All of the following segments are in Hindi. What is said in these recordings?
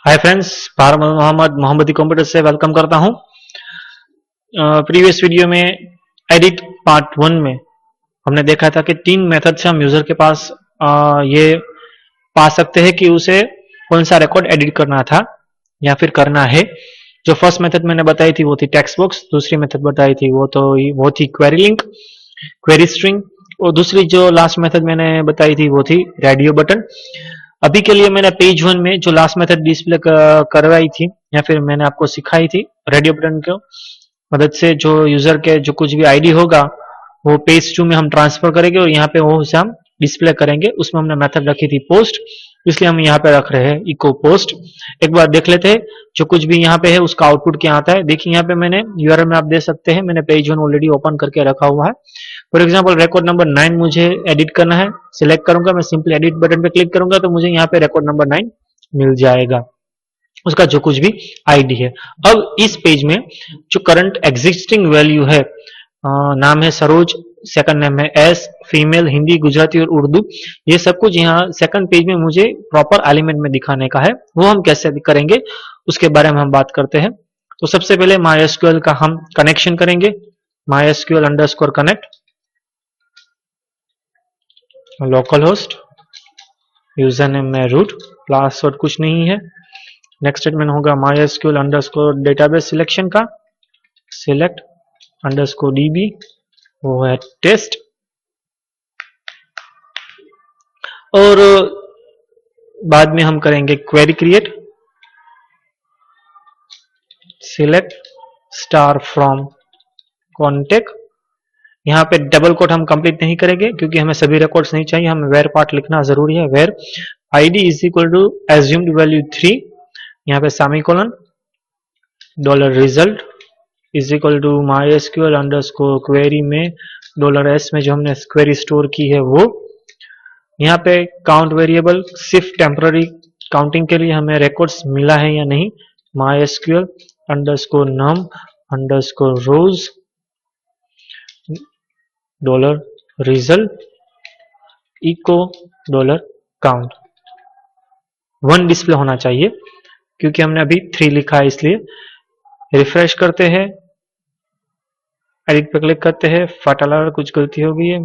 हाय फ्रेंड्स, फारूक मोहम्मदी कंप्यूटर से वेलकम करता हूं। प्रीवियस वीडियो में एडिट पार्ट 1 में हमने देखा था कि 3 मेथड से हम यूजर के पास ये पा सकते हैं कि उसे कौन सा रिकॉर्ड एडिट करना था या फिर करना है। जो फर्स्ट मेथड मैंने बताई थी वो थी टेक्स्ट बॉक्स, दूसरी मेथड बताई थी वो थी क्वेरी लिंक, क्वेरी स्ट्रिंग, और दूसरी जो लास्ट मेथड मैंने बताई थी वो थी रेडियो बटन। अभी के लिए मैंने पेज 1 में जो लास्ट मेथड डिस्प्ले करवाई थी या फिर मैंने आपको सिखाई थी, रेडियो बटन की मदद से जो यूजर के जो कुछ भी आईडी होगा वो पेज 2 में हम ट्रांसफर करेंगे और यहाँ पे वो उसे हम डिस्प्ले करेंगे। उसमें हमने मेथड रखी थी पोस्ट, इसलिए हम यहाँ पे रख रहे हैं इको पोस्ट। एक बार देख लेते हैं जो कुछ भी यहाँ पे है उसका आउटपुट क्या आता है। देखिए यहाँ पे मैंने यूआरएल में आप देख सकते हैं, मैंने पेज 1 ऑलरेडी ओपन करके रखा हुआ है। फॉर एग्जाम्पल रिकॉर्ड नंबर 9 मुझे एडिट करना है, सिलेक्ट करूंगा, मैं सिंपली एडिट बटन पे क्लिक करूंगा तो मुझे यहाँ पे रिकॉर्ड नंबर 9 मिल जाएगा, उसका जो कुछ भी आईडी है। अब इस पेज में जो करंट एग्जिस्टिंग वैल्यू है, नाम है सरोज, सेकंड नेम है एस, फीमेल, हिंदी, गुजराती और उर्दू, ये सब कुछ यहाँ सेकंड पेज में मुझे प्रॉपर एलिमेंट में दिखाने का है। वो हम कैसे करेंगे उसके बारे में हम बात करते हैं। तो सबसे पहले MySQL का हम कनेक्शन करेंगे, MySQL_connect, local host, user name में रूट, पासवर्ड कुछ नहीं है। नेक्स्ट स्टेटमेंट होगा MySQL_database सिलेक्शन का, select_db, वो है टेस्ट, और बाद में हम करेंगे query create, select star from contact. यहाँ पे डबल कोट हम कंप्लीट नहीं करेंगे क्योंकि हमें सभी रिकॉर्ड्स नहीं चाहिए, हमें वेर पार्ट लिखना जरूरी है। Where id is equal to assumed value 3, यहाँ पे semicolon, dollar result is equal to MySQL_query में $s में जो हमने क्वेरी स्टोर की है वो। यहाँ पे काउंट वेरिएबल सिर्फ टेम्पररी काउंटिंग के लिए हमें रिकॉर्ड्स मिला है या नहीं, MySQL_num_rows dollar result echo dollar count. 1 display होना चाहिए क्योंकि हमने अभी 3 लिखा है, इसलिए रिफ्रेश करते हैं, एडिट पे क्लिक करते हैं, फटाला कुछ गलती हो गई है।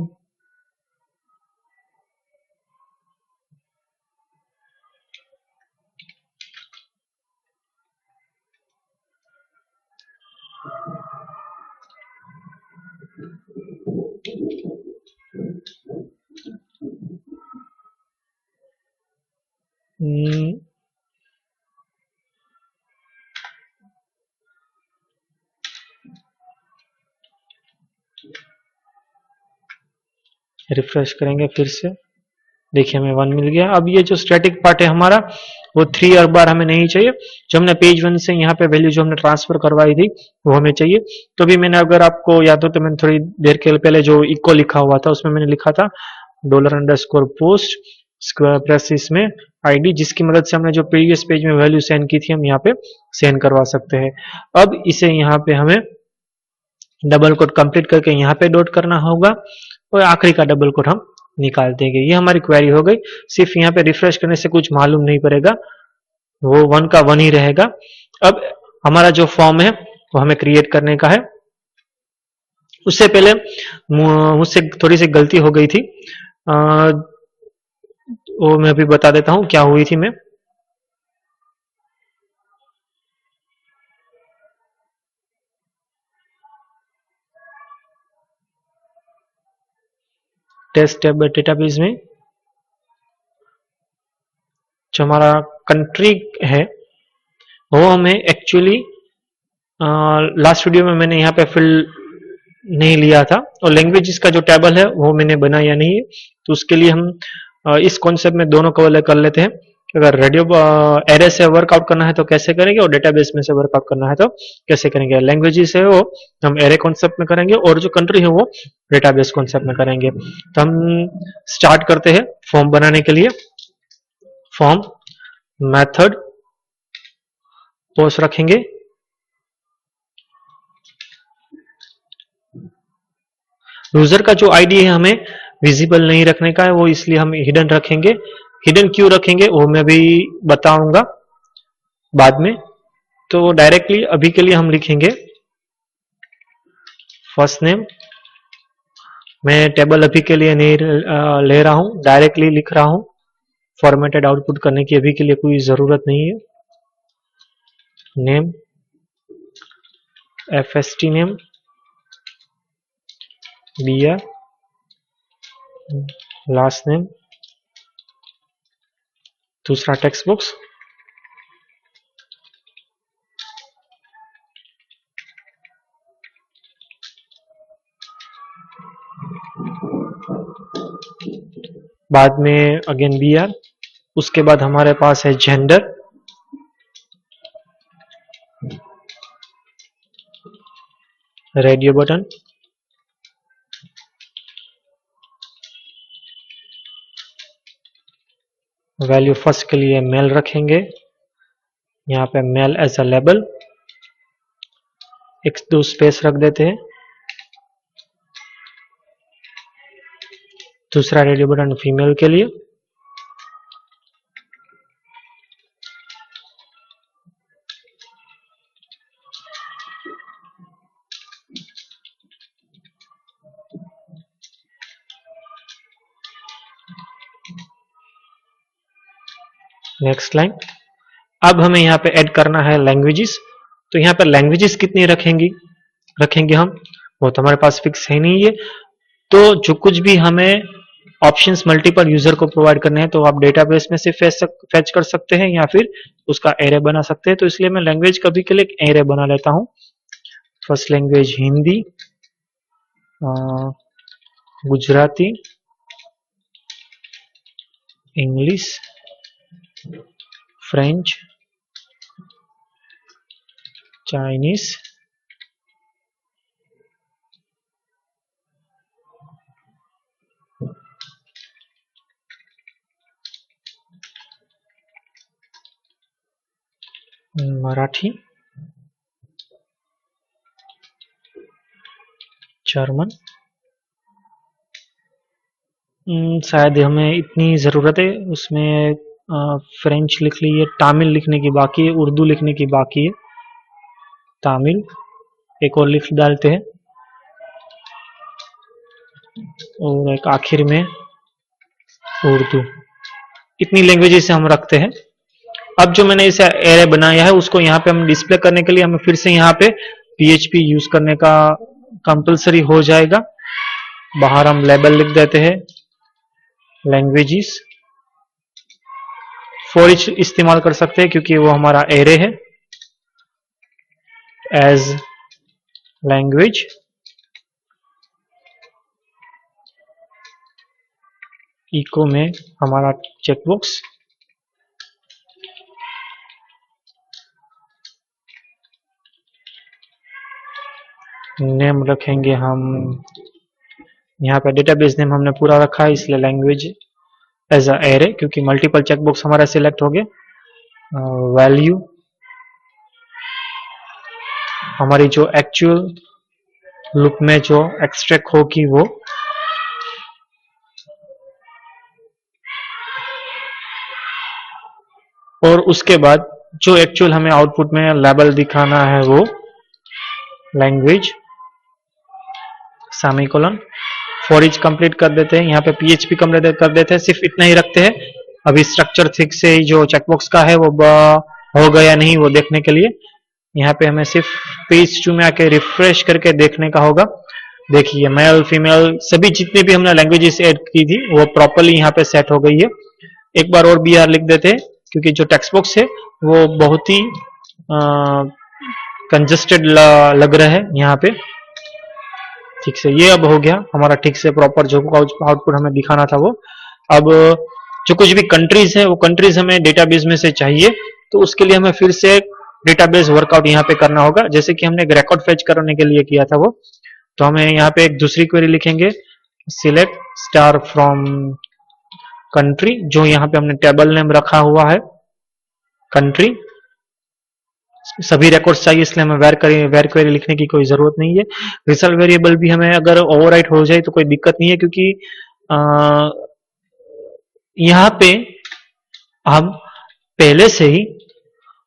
रिफ्रेश करेंगे फिर से, देखिए हमें 1 मिल गया। अब ये जो स्टैटिक पार्ट है हमारा वो 3 हर बार हमें नहीं चाहिए, जो हमने पेज 1 से यहाँ पे वैल्यू जो हमने ट्रांसफर करवाई थी वो हमें चाहिए। तो भी मैंने, अगर आपको याद हो तो मैंने थोड़ी देर के पहले जो इको लिखा हुआ था उसमें मैंने लिखा था $_post स्क्वायर ब्रैकेट्स में आईडी, जिसकी मदद से हमने जो प्रीवियस पेज में वैल्यू सेंड की थी हम यहाँ पे सेंड करवा सकते हैं। अब इसे यहाँ पे हमें डबल कोट कंप्लीट करके यहाँ पे डॉट करना होगा और आखिरी का डबल कोट हम निकाल देंगे। ये हमारी क्वेरी हो गई। सिर्फ यहाँ पे रिफ्रेश करने से कुछ मालूम नहीं पड़ेगा, वो 1 का 1 ही रहेगा। अब हमारा जो फॉर्म है वो हमें क्रिएट करने का है। उससे पहले मुझसे थोड़ी सी गलती हो गई थी, वो मैं अभी बता देता हूँ क्या हुई थी। मैं टेस्ट डेटाबेस में जो हमारा कंट्री है वो हमें एक्चुअली लास्ट वीडियो में मैंने यहाँ पे फिल नहीं लिया था, और लैंग्वेजेस का जो टेबल है वो मैंने बनाया नहीं है। तो उसके लिए हम इस कॉन्सेप्ट में दोनों कवर कर लेते हैं कि अगर रेडियो एरे से वर्कआउट करना है तो कैसे करेंगे और डेटाबेस में से वर्कआउट करना है तो कैसे करेंगे। लैंग्वेजेस है वो हम एरे कॉन्सेप्ट में करेंगे और जो कंट्री है वो डेटाबेस कॉन्सेप्ट में करेंगे। तो हम स्टार्ट करते हैं फॉर्म बनाने के लिए। फॉर्म मेथड पोस्ट रखेंगे, यूजर का जो आईडी है हमें विजिबल नहीं रखने का है, वो इसलिए हम हिडन रखेंगे। हिडन क्यों रखेंगे वो मैं भी बताऊंगा। बाद में। तो डायरेक्टली अभी के लिए हम लिखेंगे फर्स्ट नेम। मैं टेबल अभी के लिए नहीं ले रहा हूं, डायरेक्टली लिख रहा हूं। फॉर्मेटेड आउटपुट करने की अभी के लिए कोई जरूरत नहीं है। Name, FST name, BR, last name, दूसरा टेक्स्ट बॉक्स, बाद में अगेन बीआर। उसके बाद हमारे पास है gender, radio button, value first के लिए मेल रखेंगे, यहाँ पे मेल एज अ लेबल, एक दो स्पेस रख देते हैं। दूसरा रेडियो बटन फीमेल के लिए, नेक्स्ट लाइन। अब हमें यहाँ पे ऐड करना है लैंग्वेजेस। तो यहाँ पे लैंग्वेजेस कितनी रखेंगे हम, वो तो हमारे पास फिक्स है नहीं है। तो जो कुछ भी हमें ऑप्शंस मल्टीपल यूजर को प्रोवाइड करने हैं तो आप डेटाबेस में से फेच कर सकते हैं या फिर उसका एरे बना सकते हैं। तो इसलिए मैं लैंग्वेज कभी के लिए एक एरे बना लेता हूँ। First language Hindi, Gujarati, English, French, Chinese, Marathi, German. शायद हमें इतनी ज़रूरत है, उसमें फ्रेंच लिख ली है, तमिल लिखने की बाकी है, उर्दू लिखने की बाकी है। तमिल एक और लिख डालते हैं और एक आखिर में उर्दू। इतनी लैंग्वेजेस हम रखते हैं। अब जो मैंने इसे एरे बनाया है उसको यहाँ पे हम डिस्प्ले करने के लिए हमें फिर से यहाँ पे PHP यूज करने का कंपलसरी हो जाएगा। बाहर हम लेबल लिख देते हैं लैंग्वेजेस। फॉर ईच इस्तेमाल कर सकते हैं क्योंकि वो हमारा एरे है। एज लैंग्वेज, इको में हमारा चेकबॉक्स, नेम रखेंगे हम, यहाँ पे डेटाबेस नेम हमने पूरा रखा है इसलिए लैंग्वेज एज अ एरे, क्योंकि मल्टीपल चेकबॉक्स हमारा सिलेक्ट हो गया। वैल्यू हमारी जो एक्चुअल लूप में जो एक्सट्रैक्ट होगी वो, और उसके बाद जो एक्चुअल हमें आउटपुट में लेबल दिखाना है वो language, semicolon. For each complete कर देते हैं। यहाँ पे PHP कंप्लीट कर देते हैं, सिर्फ इतना ही रखते हैं। अभी स्ट्रक्चर ठीक से ही जो चेकबॉक्स का है वो हो गया नहीं वो देखने के लिए यहाँ पे हमें सिर्फ पेज 2 में आके रिफ्रेश करके देखने का होगा। देखिए मेल फीमेल सभी जितने भी हमने लैंग्वेजेस ऐड की थी वो प्रॉपर्ली यहाँ पे सेट हो गई है। एक बार और BR लिख देते हैं क्योंकि जो टेक्स्ट बॉक्स है वो बहुत ही कंजस्टेड लग रहा है यहाँ पे। ठीक से ये अब हो गया हमारा ठीक से प्रॉपर जो आउटपुट हमें दिखाना था वो। अब जो कुछ भी कंट्रीज है वो कंट्रीज हमें डेटाबेस में से चाहिए, तो उसके लिए हमें फिर से डेटाबेस वर्कआउट यहाँ पे करना होगा, जैसे कि हमने एक रिकॉर्ड फेच करने के लिए किया था वो। तो हमें यहाँ पे एक दूसरी क्वेरी लिखेंगे, सिलेक्ट स्टार फ्रॉम कंट्री, जो यहाँ पे हमने टेबल नेम रखा हुआ है कंट्री। सभी रिकॉर्ड्स चाहिए इसलिए हमें वेर क्वेरी लिखने की कोई जरूरत नहीं है। रिजल्ट वेरिएबल भी हमें अगर ओवरराइट हो जाए तो कोई दिक्कत नहीं है, क्योंकि यहाँ पे हम पहले से ही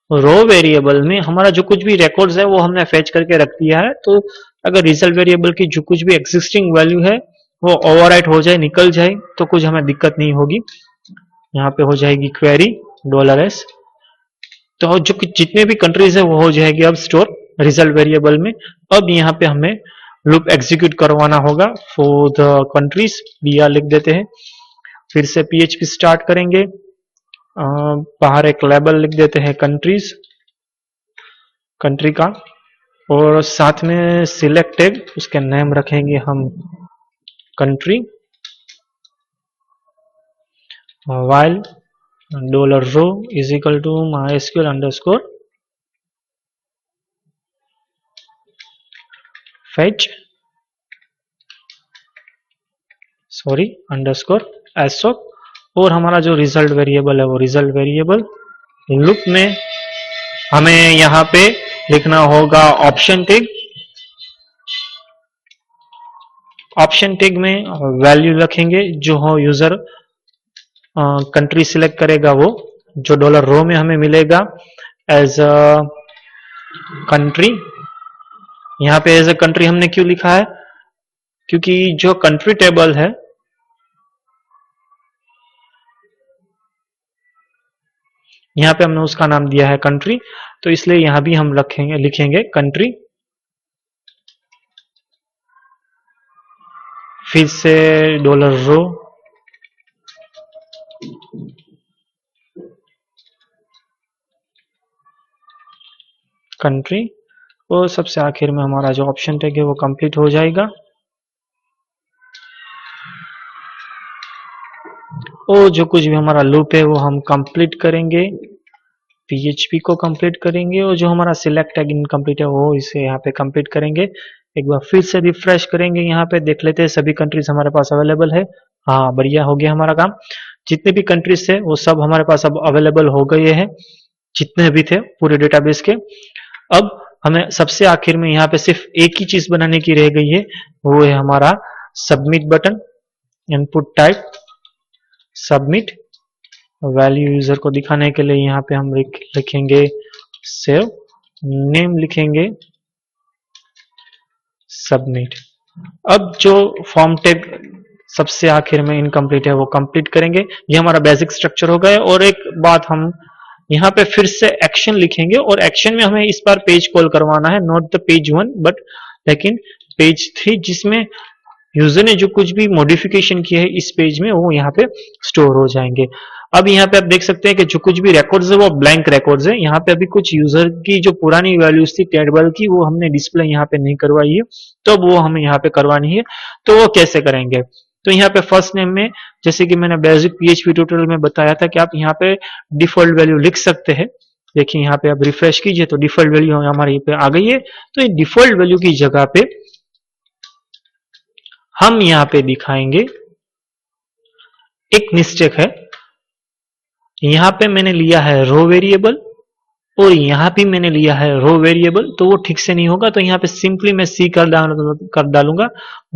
रो वेरिएबल में हमारा जो कुछ भी रिकॉर्ड्स है वो हमने फेच करके रख दिया है। तो अगर रिजल्ट वेरिएबल की जो कुछ भी एग्जिस्टिंग वैल्यू है वो ओवरराइट हो जाए, निकल जाए, तो कुछ हमें दिक्कत नहीं होगी। यहाँ पे हो जाएगी क्वेरी $s। तो जो जितने भी कंट्रीज है वो हो जाएगी अब स्टोर रिजल्ट वेरिएबल में। अब यहाँ पे हमें लूप एग्जीक्यूट करवाना होगा फॉर द कंट्रीज। br लिख देते हैं, फिर से PHP स्टार्ट करेंगे, बाहर एक लेबल लिख देते हैं कंट्रीज, कंट्री का, और साथ में सिलेक्ट टैग, उसके नेम रखेंगे हम country, while $row is equal to mysql underscore fetch underscore assoc। और हमारा जो रिजल्ट वेरिएबल है वो रिजल्ट वेरिएबल लूप में हमें यहाँ पे लिखना होगा ऑप्शन टैग। ऑप्शन टैग में वैल्यू रखेंगे जो हो यूजर कंट्री सिलेक्ट करेगा, वो जो $रो में हमें मिलेगा एज अ कंट्री। यहाँ पे एज अ कंट्री हमने क्यों लिखा है, क्योंकि जो कंट्री टेबल है यहाँ पे हमने उसका नाम दिया है कंट्री, तो इसलिए यहाँ भी हम लिखेंगे कंट्री। फिर से $रो कंट्री, और सबसे आखिर में हमारा जो ऑप्शन टैग है वो कंप्लीट हो जाएगा। और जो कुछ भी हमारा लूप है वो हम कंप्लीट करेंगे, PHP को कंप्लीट करेंगे, और जो हमारा सिलेक्ट टैग इनकम्प्लीट है वो इसे यहाँ पे कंप्लीट करेंगे। एक बार फिर से रिफ्रेश करेंगे, यहाँ पे देख लेते हैं सभी कंट्रीज हमारे पास अवेलेबल है। हाँ, बढ़िया हो गया हमारा काम। जितने भी कंट्रीज थे वो सब हमारे पास अब अवेलेबल हो गए हैं, जितने भी थे पूरे डेटाबेस के। अब हमें सबसे आखिर में यहाँ पे सिर्फ एक ही चीज बनाने की रह गई है, वो है हमारा submit button. Input type submit, value user को दिखाने के लिए यहाँ पे हम लिखेंगे सेव, नेम लिखेंगे सबमिट। अब जो फॉर्म टैग सबसे आखिर में इनकम्प्लीट है वो कंप्लीट करेंगे। ये हमारा बेसिक स्ट्रक्चर हो गया। और एक बात हम यहाँ पे फिर से एक्शन लिखेंगे, और एक्शन में हमें इस बार पेज कॉल करवाना है, नॉट द पेज 1 बट लेकिन पेज 3, जिसमें यूजर ने जो कुछ भी मॉडिफिकेशन किया है इस पेज में वो यहाँ पे स्टोर हो जाएंगे। अब यहाँ पे आप देख सकते हैं कि जो कुछ भी रिकॉर्ड्स है वो ब्लैंक रिकॉर्ड्स है। यहाँ पे अभी कुछ यूजर की जो पुरानी वैल्यूज थी टेबल की वो हमने डिस्प्ले यहाँ पे नहीं करवाई है, तो वो हमें यहाँ पे करवानी है। तो वो कैसे करेंगे, तो यहाँ पे फर्स्ट नेम में जैसे कि मैंने बेसिक PHP ट्यूटोरियल में बताया था कि आप यहाँ पे डिफॉल्ट वैल्यू लिख सकते हैं। देखिए यहाँ पे आप रिफ्रेश कीजिए तो डिफॉल्ट वैल्यू हमारे यहाँ पे आ गई है। तो ये डिफॉल्ट वैल्यू की जगह पे हम यहाँ पे दिखाएंगे एक मिस्टेक है। यहाँ पे मैंने लिया है रो वेरिएबल और यहाँ भी मैंने लिया है रो वेरिएबल, तो वो ठीक से नहीं होगा। तो यहाँ पे सिंपली मैं सी कर डालूंगा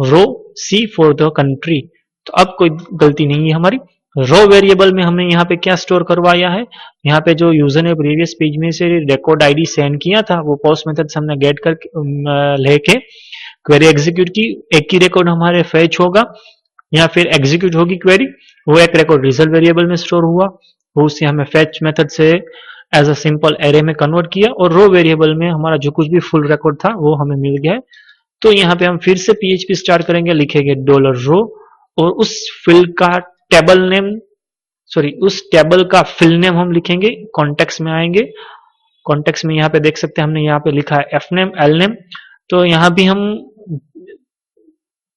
रो सी फॉर द कंट्री। तो अब कोई गलती नहीं है हमारी। रो वेरिएबल में हमने यहाँ पे क्या स्टोर करवाया है, यहाँ पे जो यूजर ने प्रीवियस पेज में से रिकॉर्ड आईडी सेंड किया था वो पोस्ट मेथड से हमने गेट कर लेके क्वेरी एग्जीक्यूट की। एक ही रिकॉर्ड हमारे फेच होगा या फिर एग्जीक्यूट होगी क्वेरी, वो एक रिकॉर्ड रिजल्ट वेरिएबल में स्टोर हुआ, वो उसे हमें फेच मेथड से एज अ सिंपल एरे में कन्वर्ट किया, और रो वेरिएबल में हमारा जो कुछ भी फुल रिकॉर्ड था वो हमें मिल गया है। तो यहाँ पे हम फिर से PHP स्टार्ट करेंगे, लिखेंगे $रो और उस फील्ड का टेबल नेम, सॉरी उस टेबल का फिल नेम हम लिखेंगे। कॉन्टेक्स्ट में आएंगे, कॉन्टेक्स्ट में यहाँ पे देख सकते हैं हमने यहाँ पे लिखा है एफ नेम एल नेम, तो यहाँ भी हम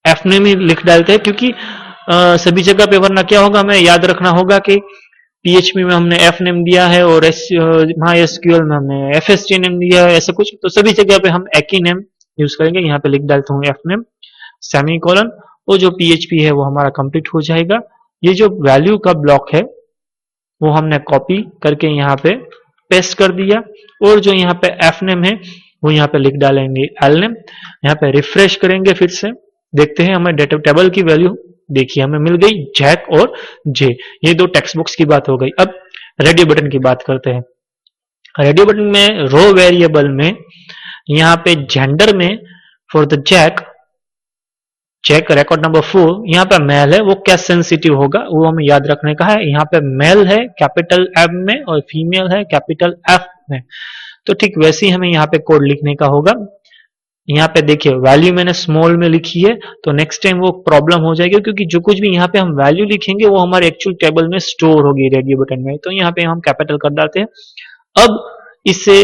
एफ नेम ही लिख डालते हैं, क्योंकि सभी जगह पे वरना क्या होगा, हमें याद रखना होगा कि PHP में हमने एफ नेम दिया है और MySQL में हमने FST नेम दिया है, ऐसा कुछ। तो सभी जगह पे हम एक ही नेम यूज करेंगे। यहाँ पे लिख डालता हूँ एफ नेम सेमी कॉलन, और जो PHP है वो हमारा कंप्लीट हो जाएगा। ये जो वैल्यू का ब्लॉक है वो हमने कॉपी करके यहाँ पे पेस्ट कर दिया, और जो यहाँ पे एफ नेम है वो यहाँ पे लिख डालेंगे एल नेम। यहाँ पे रिफ्रेश करेंगे, फिर से देखते हैं हमें डेटा टेबल की वैल्यू देखिए हमें मिल गई जैक और जे। ये दो टेक्स्ट बुक्स की बात हो गई। अब रेडी बटन की बात करते हैं। रेडियो बटन में रो वेरिएबल में यहाँ पे जेंडर में for the Jack record number 4 यहाँ पे मेल है, वो क्या सेंसिटिव होगा वो हमें याद रखने का है। यहाँ पे मेल है कैपिटल एम में और फीमेल है कैपिटल एफ में। तो ठीक वैसे ही हमें यहाँ पे कोड लिखने का होगा। यहाँ पे देखिए वैल्यू मैंने स्मॉल में लिखी है, तो नेक्स्ट टाइम वो प्रॉब्लम हो जाएगी, क्योंकि जो कुछ भी यहाँ पे हम वैल्यू लिखेंगे वो हमारे एक्चुअल टेबल में स्टोर होगी रेडियो बटन में। तो यहाँ पे हम कैपिटल कर डालते हैं। अब इससे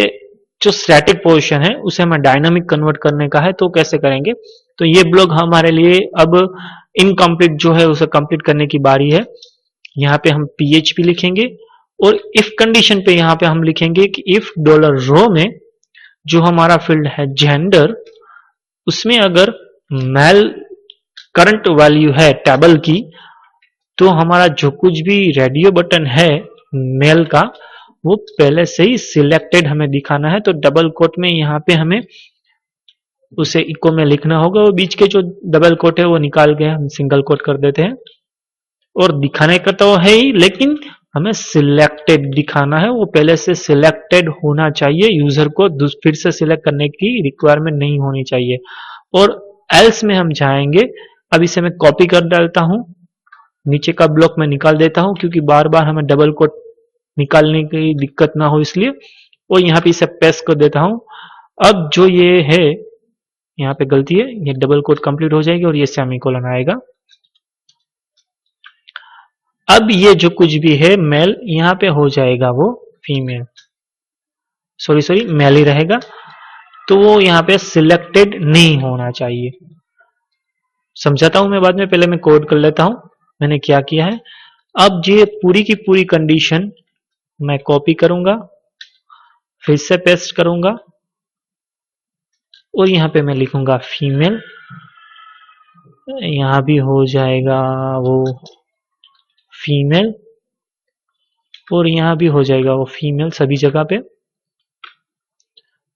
जो स्टैटिक पोजीशन है उसे हमें डायनामिक कन्वर्ट करने का है, तो कैसे करेंगे। तो ये ब्लॉक हमारे लिए अब इनकम्प्लीट जो है उसे कंप्लीट करने की बारी है। यहाँ पे हम PHP लिखेंगे और इफ कंडीशन पे यहाँ पे हम लिखेंगे कि इफ डॉलर रो में जो हमारा फील्ड है जेंडर, उसमें अगर मेल करंट वैल्यू है टेबल की, तो हमारा जो कुछ भी रेडियो बटन है मेल का वो पहले से ही सिलेक्टेड हमें दिखाना है। तो डबल कोट में यहाँ पे हमें उसे इको में लिखना होगा, वो बीच के जो डबल कोट है वो निकाल के हम सिंगल कोट कर देते हैं। और दिखाने का तो है ही, लेकिन हमें सिलेक्टेड दिखाना है, वो पहले से सिलेक्टेड होना चाहिए, यूजर को फिर से सिलेक्ट करने की रिक्वायरमेंट नहीं होनी चाहिए। और एल्स में हम जाएंगे, अब इसे मैं कॉपी कर डालता हूं, नीचे का ब्लॉक में निकाल देता हूं, क्योंकि बार बार हमें डबल कोट निकालने की दिक्कत ना हो इसलिए। और यहाँ पे इसे पेस्ट कर देता हूं। अब जो ये है यहाँ पे गलती है, ये डबल कोट कंप्लीट हो जाएगी और ये सेमीकोलन आएगा। अब ये जो कुछ भी है मेल यहाँ पे हो जाएगा वो फीमेल, सॉरी मेल ही रहेगा, तो वो यहाँ पे सिलेक्टेड नहीं होना चाहिए। समझाता हूं मैं बाद में, पहले मैं कोड कर लेता हूं मैंने क्या किया है। अब ये पूरी की पूरी कंडीशन मैं कॉपी करूंगा, फिर से पेस्ट करूंगा और यहाँ पे मैं लिखूंगा फीमेल, यहाँ भी हो जाएगा वो फीमेल और यहाँ भी हो जाएगा वो फीमेल सभी जगह पे।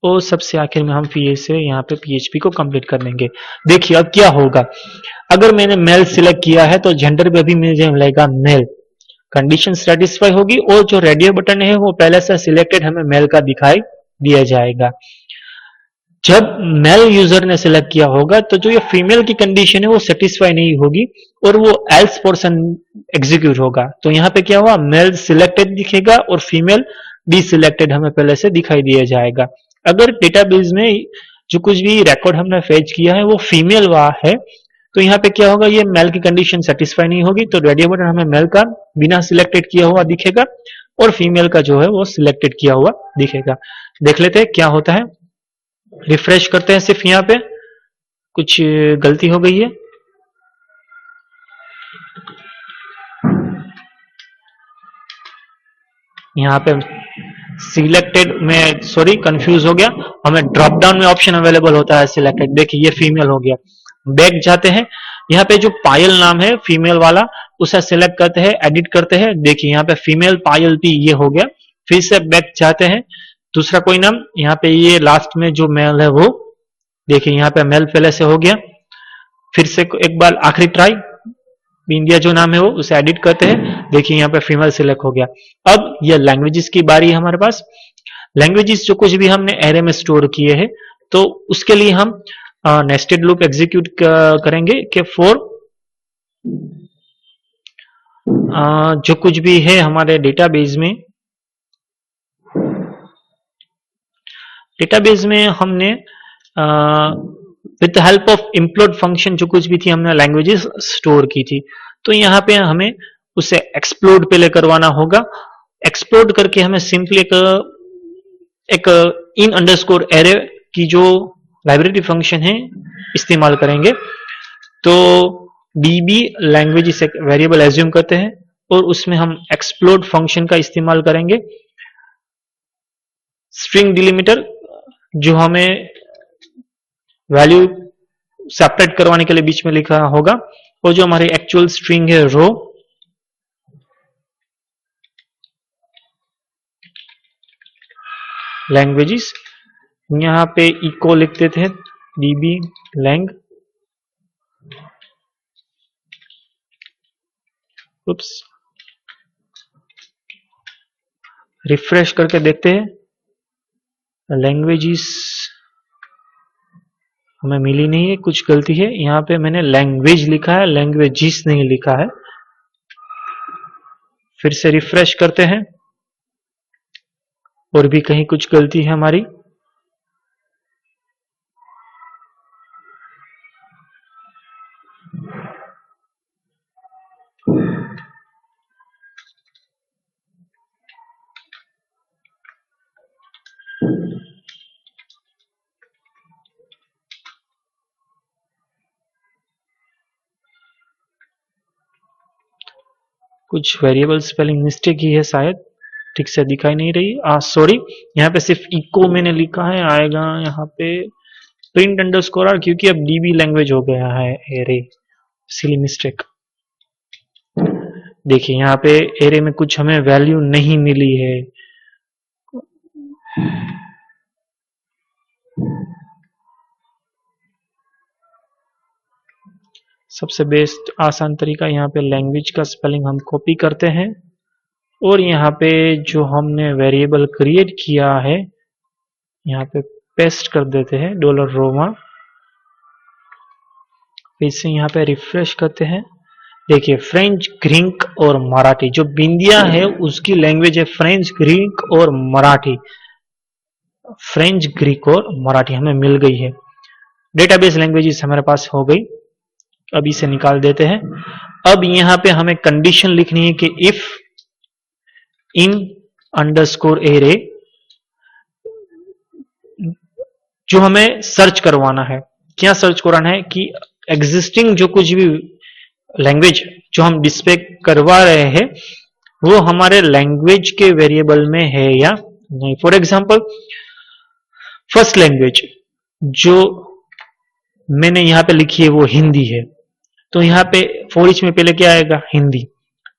और सबसे आखिर में हम फिर से यहाँ पे PHP को कंप्लीट कर देंगे। देखिए अब क्या होगा, अगर मैंने मेल सिलेक्ट किया है तो जेंडर पे भी मुझे मिलेगा मेल, कंडीशन सेटिस्फाई होगी और जो रेडियो बटन है वो पहले से सिलेक्टेड हमें मेल का दिखाई दिया जाएगा। जब मेल यूजर ने सिलेक्ट किया होगा तो जो ये फीमेल की कंडीशन है वो सेटिस्फाई नहीं होगी और वो एल्स पोर्शन एग्जीक्यूट होगा। तो यहाँ पे क्या हुआ, मेल सिलेक्टेड दिखेगा और फीमेल डिसिलेक्टेड हमें पहले से दिखाई दिया जाएगा। अगर डेटाबेस में जो कुछ भी रिकॉर्ड हमने फेच किया है वो फीमेल हुआ है, तो यहाँ पे क्या होगा, ये मेल की कंडीशन सेटिस्फाई नहीं होगी, तो रेडियो बटन हमें मेल का बिना सिलेक्टेड किया हुआ दिखेगा और फीमेल का जो है वो सिलेक्टेड किया हुआ दिखेगा। देख लेते हैं क्या होता है, रिफ्रेश करते हैं। सिर्फ यहाँ पे कुछ गलती हो गई है, यहाँ पे सिलेक्टेड में सॉरी कंफ्यूज हो गया, हमें ड्रॉप डाउन में ऑप्शन अवेलेबल होता है सिलेक्टेड। देखिए ये फीमेल हो गया, बैक जाते हैं, यहाँ पे जो पायल नाम है फीमेल वाला उसे सिलेक्ट करते हैं, एडिट करते हैं, देखिए यहाँ पे फीमेल पायल पी ये हो गया। फिर से बैक जाते हैं, दूसरा कोई नाम, यहाँ पे ये लास्ट में जो मेल है वो देखिए यहाँ पे मेल पहले से हो गया। फिर से एक बार आखिरी ट्राई, इंडिया जो नाम है वो उसे एडिट करते हैं, देखिए यहाँ पे फीमेल सिलेक्ट हो गया। अब ये लैंग्वेजेस की बारी है हमारे पास। लैंग्वेजेस जो कुछ भी हमने एरे में स्टोर किए हैं, तो उसके लिए हम नेस्टेड लूप एग्जीक्यूट करेंगे कि फॉर जो कुछ भी है हमारे डेटाबेस में हमने विद हेल्प ऑफ इंप्लोड फंक्शन जो कुछ भी थी हमने लैंग्वेजेस स्टोर की थी। तो यहाँ पे हमें उसे एक्सप्लोड पहले करवाना होगा। एक्सप्लोड करके हमें सिंपली एक इन अंडरस्कोर एरे की जो लाइब्रेरी फंक्शन है इस्तेमाल करेंगे। तो db लैंग्वेजेस एक वेरिएबल एज्यूम करते हैं और उसमें हम एक्सप्लोड फंक्शन का इस्तेमाल करेंगे। स्ट्रिंग डिलिमीटर जो हमें वैल्यू सेपरेट करवाने के लिए बीच में लिखा होगा, और जो हमारी एक्चुअल स्ट्रिंग है रो, लैंग्वेजेस यहाँ पे इको लिख देते हैं db lang। रिफ्रेश करके देखते हैं लैंग्वेजेस हमें मिली नहीं है, कुछ गलती है। यहाँ पे मैंने लैंग्वेज लिखा है, लैंग्वेजेस नहीं लिखा है। फिर से रिफ्रेश करते हैं, और भी कहीं कुछ गलती है हमारी। कुछ वेरिएबल स्पेलिंग मिस्टेक ही है शायद, ठीक से दिखाई नहीं रही। सॉरी, यहाँ पे सिर्फ इको मैंने लिखा है, आएगा यहाँ पे प्रिंट अंडरस्कोर आर, क्योंकि अब डीबी लैंग्वेज हो गया है एरे, सिली मिस्टेक। देखिए यहाँ पे एरे में कुछ हमें वैल्यू नहीं मिली है। सबसे बेस्ट आसान तरीका, यहाँ पे लैंग्वेज का स्पेलिंग हम कॉपी करते हैं, और यहाँ पे जो हमने वेरिएबल क्रिएट किया है यहाँ पे पेस्ट कर देते हैं, $रोमा। फिर से यहाँ पे रिफ्रेश करते हैं। देखिए फ्रेंच, ग्रीक और मराठी, जो बिंदिया है उसकी लैंग्वेज है फ्रेंच, ग्रीक और मराठी। फ्रेंच, ग्रीक और मराठी हमें मिल गई है। डेटाबेस लैंग्वेजेस हमारे पास हो गई। अब इसे निकाल देते हैं। अब यहाँ पे हमें कंडीशन लिखनी है कि इफ इन अंडरस्कोर एरे, जो हमें सर्च करवाना है, क्या सर्च करवाना है कि एग्जिस्टिंग जो कुछ भी लैंग्वेज जो हम डिस्प्ले करवा रहे हैं वो हमारे लैंग्वेज के वेरिएबल में है या नहीं। फॉर एग्जांपल फर्स्ट लैंग्वेज जो मैंने यहाँ पे लिखी है वो हिंदी है, तो यहाँ पे फॉर ईच में पहले क्या आएगा, हिंदी।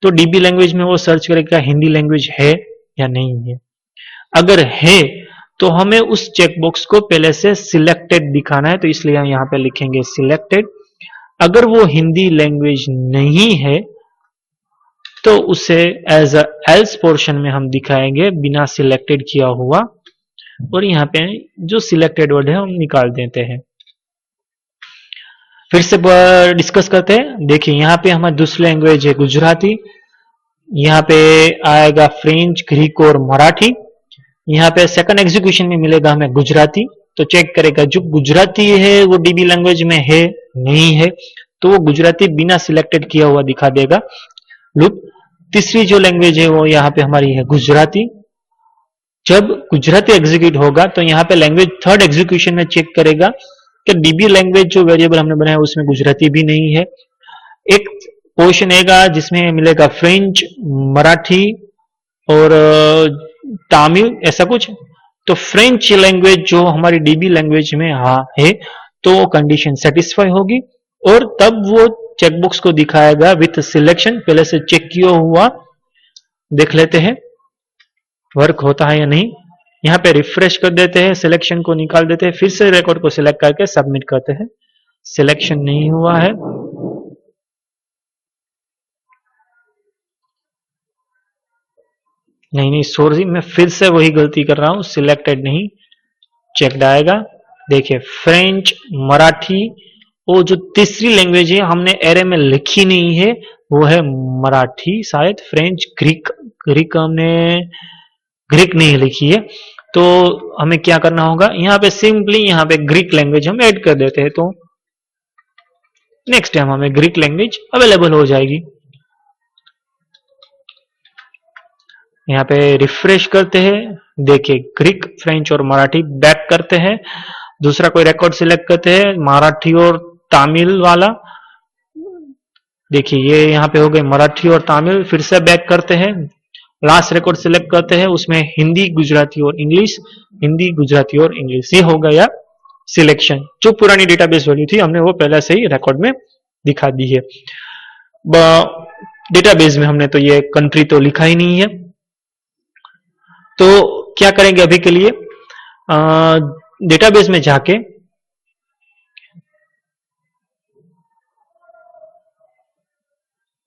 तो डीबी लैंग्वेज में वो सर्च करेगा हिंदी लैंग्वेज है या नहीं है। अगर है तो हमें उस चेकबॉक्स को पहले से सिलेक्टेड दिखाना है, तो इसलिए हम यहाँ पे लिखेंगे सिलेक्टेड। अगर वो हिंदी लैंग्वेज नहीं है तो उसे एज अ एल्स पोर्शन में हम दिखाएंगे बिना सिलेक्टेड किया हुआ, और यहाँ पे जो सिलेक्टेड वर्ड है हम निकाल देते हैं। फिर से डिस्कस करते हैं। देखिए यहाँ पे हमारी दूसरी लैंग्वेज है गुजराती, यहाँ पे आएगा फ्रेंच, ग्रीक और मराठी। यहाँ पे सेकंड एग्जीक्यूशन में मिलेगा हमें गुजराती, तो चेक करेगा जो गुजराती है वो डीबी लैंग्वेज में है नहीं है, तो वो गुजराती बिना सिलेक्टेड किया हुआ दिखा देगा लूप। तीसरी जो लैंग्वेज है वो यहाँ पे हमारी है गुजराती। जब गुजराती एग्जीक्यूट होगा तो यहाँ पे लैंग्वेज थर्ड एग्जीक्यूशन में चेक करेगा कि डीबी लैंग्वेज जो वेरिएबल हमने बनाया उसमें गुजराती भी नहीं है। एक पोर्शन आएगा जिसमें मिलेगा फ्रेंच, मराठी और तमिल, ऐसा कुछ। तो फ्रेंच लैंग्वेज जो हमारी डीबी लैंग्वेज में हाँ है, तो कंडीशन सेटिस्फाई होगी, और तब वो चेकबॉक्स को दिखाएगा विथ सिलेक्शन, पहले से चेक किया हुआ। देख लेते हैं वर्क होता है या नहीं। यहाँ पे रिफ्रेश कर देते हैं, सिलेक्शन को निकाल देते हैं, फिर से रिकॉर्ड को सिलेक्ट करके सबमिट करते हैं। सिलेक्शन नहीं हुआ है। नहीं, सॉरी, मैं फिर से वही गलती कर रहा हूं, सिलेक्टेड नहीं, चेक्ड आएगा। देखिए फ्रेंच, मराठी, वो जो तीसरी लैंग्वेज है हमने एरे में लिखी नहीं है, वो है मराठी शायद। फ्रेंच, ग्रीक, ग्रीक हमने ग्रीक नहीं लिखी है, तो हमें क्या करना होगा, यहाँ पे सिंपली यहाँ पे ग्रीक लैंग्वेज हम ऐड कर देते हैं, तो नेक्स्ट टाइम हमें ग्रीक लैंग्वेज अवेलेबल हो जाएगी। यहाँ पे रिफ्रेश करते हैं, देखिए ग्रीक, फ्रेंच और मराठी, बैक करते हैं, दूसरा कोई रिकॉर्ड सिलेक्ट करते हैं, मराठी और तमिल वाला। देखिए ये यहाँ पे हो गए मराठी और तमिल, फिर से बैक करते हैं, लास्ट रिकॉर्ड सिलेक्ट करते हैं, उसमें हिंदी, गुजराती और इंग्लिश, हिंदी, गुजराती और इंग्लिश। ये हो गया सिलेक्शन। जो पुरानी डेटाबेस वैल्यू थी हमने वो पहले से ही रिकॉर्ड में दिखा दी है। डेटाबेस में हमने तो ये कंट्री तो लिखा ही नहीं है, तो क्या करेंगे अभी के लिए, डेटाबेस में जाके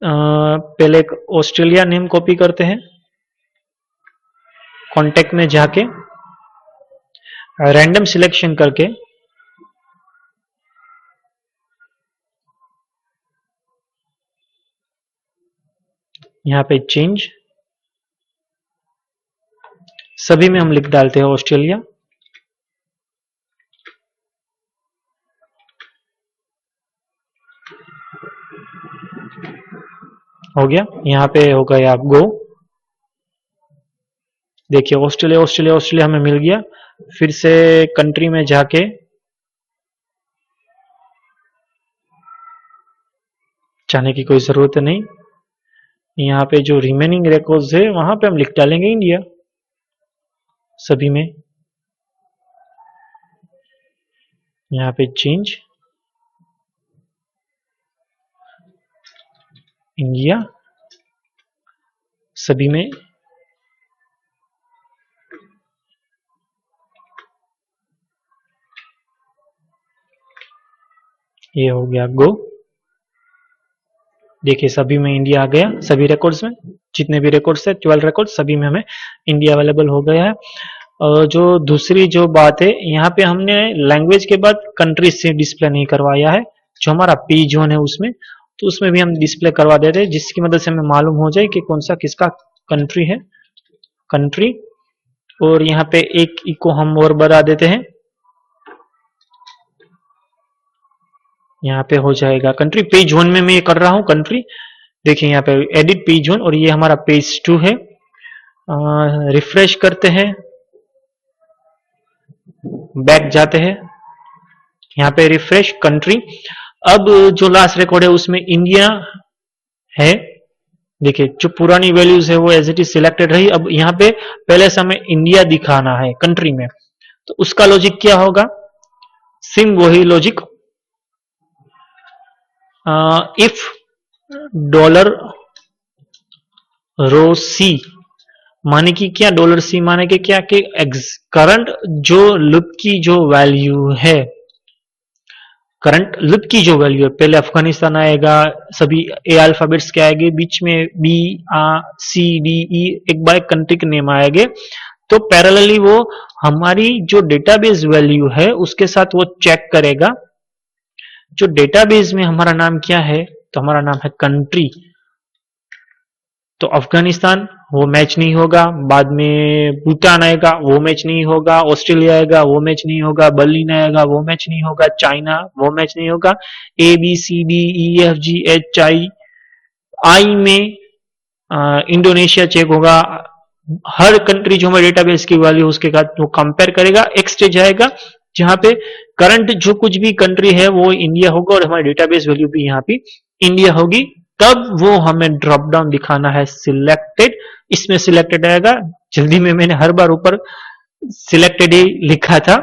पहले एक ऑस्ट्रेलिया नेम कॉपी करते हैं, कॉन्टेक्ट में जाके रैंडम सिलेक्शन करके यहाँ पे चेंज, सभी में हम लिख डालते हैं ऑस्ट्रेलिया। हो गया, यहाँ पे हो गया गो। देखिए ऑस्ट्रेलिया ऑस्ट्रेलिया ऑस्ट्रेलिया हमें मिल गया। फिर से कंट्री में जाके जाने की कोई जरूरत नहीं, यहाँ पे जो रिमेनिंग रिकॉर्ड्स है वहां पे हम लिख डालेंगे इंडिया सभी में। यहाँ पे चेंज इंडिया सभी में, ये हो गया गो। देखिए सभी में इंडिया आ गया, सभी रिकॉर्ड्स में जितने भी रिकॉर्ड्स है 12 रिकॉर्ड सभी में हमें इंडिया अवेलेबल हो गया है। और जो दूसरी जो बात है, यहाँ पे हमने लैंग्वेज के बाद कंट्री से डिस्प्ले नहीं करवाया है। जो हमारा पेज वन है उसमें, तो उसमें भी हम डिस्प्ले करवा देते हैं, जिसकी मदद से हमें मालूम हो जाए कि कौन सा किसका कंट्री है, कंट्री। और यहाँ पे एक इको हम और बढ़ा देते हैं, यहाँ पे हो जाएगा कंट्री। पेज वन में मैं कर रहा हूं कंट्री। देखिए यहाँ पे एडिट पेज वन, और ये हमारा पेज टू है। रिफ्रेश करते हैं, बैक जाते हैं, यहाँ पे रिफ्रेश कंट्री। अब जो लास्ट रिकॉर्ड है उसमें इंडिया है। देखिए जो पुरानी वैल्यूज है वो एज इट इज सिलेक्टेड रही। अब यहाँ पे पहले से हमें इंडिया दिखाना है कंट्री में, तो उसका लॉजिक क्या होगा, सेम वही लॉजिक। इफ डॉलर रो सी, माने कि क्या, डॉलर सी माने कि क्या, कि करंट जो लुप की जो वैल्यू है, करंट लुप की जो वैल्यू है, पहले अफगानिस्तान आएगा, सभी ए अल्फाबेट्स के आएंगे, बीच में बी सी डी ई, एक बार कंट्री के नेम आएंगे। तो पैरेलली वो हमारी जो डेटाबेस वैल्यू है उसके साथ वो चेक करेगा। जो डेटाबेस में हमारा नाम क्या है, तो हमारा नाम है कंट्री। तो अफगानिस्तान वो मैच नहीं होगा, बाद में भूटान आएगा वो मैच नहीं होगा, ऑस्ट्रेलिया आएगा वो मैच नहीं होगा, बर्लिन आएगा वो मैच नहीं होगा, चाइना वो मैच नहीं होगा, A B C D E F G H I, I में इंडोनेशिया चेक होगा। हर कंट्री जो हमारे डेटाबेस की वैल्यू उसके साथ वो कंपेयर करेगा। एक स्टेज आएगा जहां पे करंट जो कुछ भी कंट्री है वो इंडिया होगा और हमारी डेटाबेस वैल्यू भी यहाँ पे इंडिया होगी। तब वो हमें ड्रॉप डाउन दिखाना है सिलेक्टेड, इसमें सिलेक्टेड आएगा। जल्दी में मैंने हर बार ऊपर सिलेक्टेड ही लिखा था,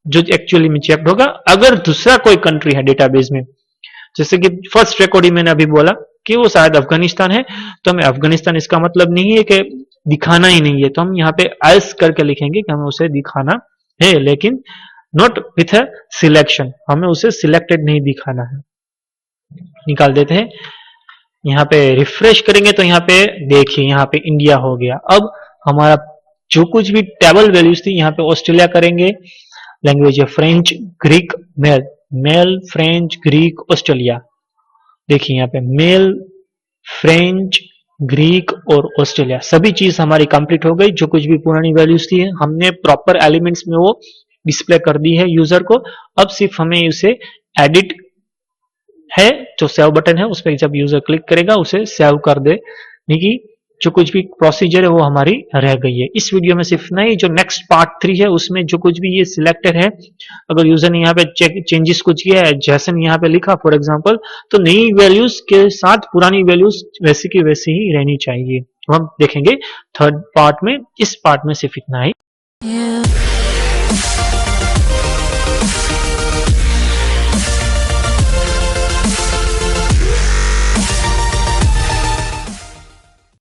जो एक्चुअली में चेक होगा। अगर दूसरा कोई कंट्री है डेटाबेस में, जैसे कि फर्स्ट रिकॉर्ड ही मैंने अभी बोला कि वो शायद अफगानिस्तान है, तो हमें अफगानिस्तान इसका मतलब नहीं है कि दिखाना ही नहीं है, तो हम यहाँ पे एल्स करके लिखेंगे कि हमें उसे दिखाना है, लेकिन नॉट विथ अ सिलेक्शन, हमें उसे सिलेक्टेड नहीं दिखाना है। निकाल देते हैं, यहाँ पे रिफ्रेश करेंगे तो यहाँ पे देखिए यहाँ पे इंडिया हो गया। अब हमारा जो कुछ भी टेबल वैल्यूज थी यहाँ पे ऑस्ट्रेलिया करेंगे। लैंग्वेज है French Greek male, male French Greek Australia. देखिए यहाँ पे मेल फ्रेंच ग्रीक और ऑस्ट्रेलिया, सभी चीज हमारी कंप्लीट हो गई। जो कुछ भी पुरानी वैल्यूज थी हमने प्रॉपर एलिमेंट्स में वो डिस्प्ले कर दी है यूजर को। अब सिर्फ हमें उसे एडिट है, जो सेव बटन है उस पर जब यूजर क्लिक करेगा उसे सेव कर दे, कि जो कुछ भी प्रोसीजर है वो हमारी रह गई है। इस वीडियो में सिर्फ नहीं, जो नेक्स्ट पार्ट 3 है उसमें जो कुछ भी ये सिलेक्टेड है, अगर यूजर ने यहाँ पे चेंजेस कुछ किया है, जैसे यहाँ पे लिखा फॉर एग्जांपल, तो नई वैल्यूज के साथ पुरानी वैल्यूज वैसी की वैसी ही रहनी चाहिए। हम देखेंगे थर्ड पार्ट में। इस पार्ट में सिर्फ इतना ही।